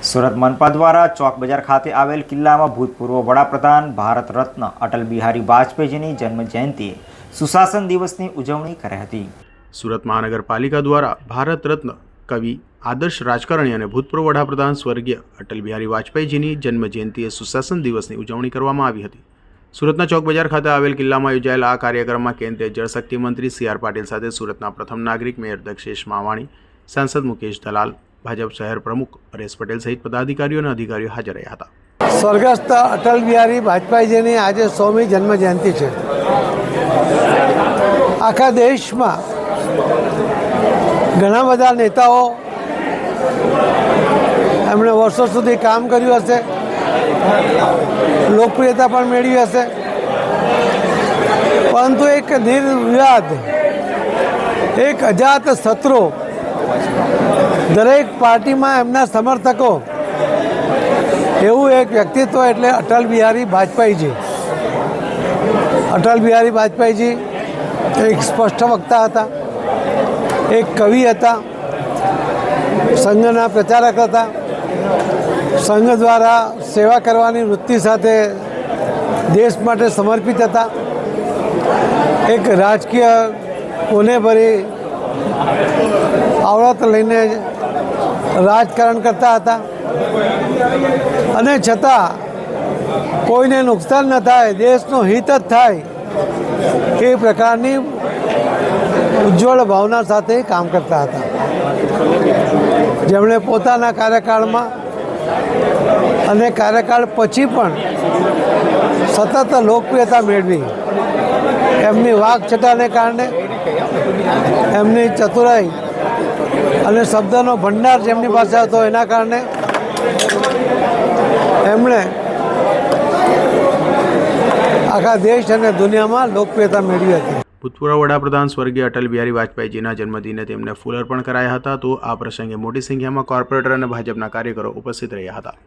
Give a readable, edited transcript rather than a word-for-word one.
સુરત મનપા દ્વારા ચોક બજાર ખાતે આવેલ કિલ્લામાં ભૂતપૂર્વ વડાપ્રધાન ભારત રત્ન અટલ બિહારી વાજપેયીજીની જન્મ જયંતિએ સુશાસન દિવસની ઉજવણી કરી હતી। સુરત મહાનગરપાલિકા દ્વારા ભારત રત્ન કવિ, આદર્શ રાજકારણી અને ભૂતપૂર્વ વડાપ્રધાન સ્વર્ગીય અટલ બિહારી વાજપેયીજીની જન્મ જયંતિએ સુશાસન દિવસની ઉજવણી કરવામાં આવી હતી। સુરતના ચોક બજાર ખાતે આવેલ કિલ્લામાં યોજાયેલા આ કાર્યક્રમમાં કેન્દ્રીય જળશક્તિ મંત્રી સી.આર. પાટીલ સાથે સુરતના પ્રથમ નાગરિક મેયર દક્ષેશ માવાણી, સાંસદ મુકેશ દલાલ, ભાજપ શહેર પ્રમુખ હરેશ પટેલ સહિત પદાધિકારીઓ અને અધિકારીઓ હાજર રહ્યા હતા। સ્વર્ગસ્થ અટલ બિહારી વાજપેયીજીની આજે 100મી જન્મ જયંતિ છે। આખા દેશમાં ઘણા બધા નેતાઓ એમણે વર્ષો સુધી કામ કર્યું હશે, લોકપ્રિયતા પણ મેળવી હશે, પરંતુ એક નિર્વિવાદ, એક અજાત શત્રુ, દરેક પાર્ટીમાં એમના સમર્થકો, એવું એક વ્યક્તિત્વ એટલે અટલ બિહારી વાજપેયીજી। અટલ બિહારી વાજપેયીજી એક સ્પષ્ટ વક્તા હતા, એક કવિ હતા, સંઘના પ્રચારક હતા, સંઘ દ્વારા સેવા કરવાની વૃત્તિ સાથે દેશ માટે સમર્પિત હતા, એક રાજકીય કોનેભરી આવડત લઈને રાજકારણ કરતા હતા અને છતાં કોઈને નુકસાન ન થાય, દેશનું હિત જ થાય એ પ્રકારની ઉજ્જવળ ભાવના સાથે કામ કરતા હતા, જેમણે પોતાના કાર્યકાળમાં અને કાર્યકાળ પછી પણ સતત લોકપ્રિયતા મેળવી। એમની વાકછટાને કારણે, એમની ચતુરાઈ અને શબ્દનો ભંડાર જેમની પાસે હતો એના કારણે એમણે આખા દેશ અને દુનિયામાં લોકપ્રિયતા મેળવી હતી। ભૂતપૂર્વ વડાપ્રધાન સ્વર્ગીય અટલ બિહારી વાજપેયીજીના જન્મદિને તેમને ફૂલ અર્પણ કરાયા હતા। તો આ પ્રસંગે મોટી સંખ્યામાં કોર્પોરેટર અને ભાજપના કાર્યકરો ઉપસ્થિત રહ્યા હતા।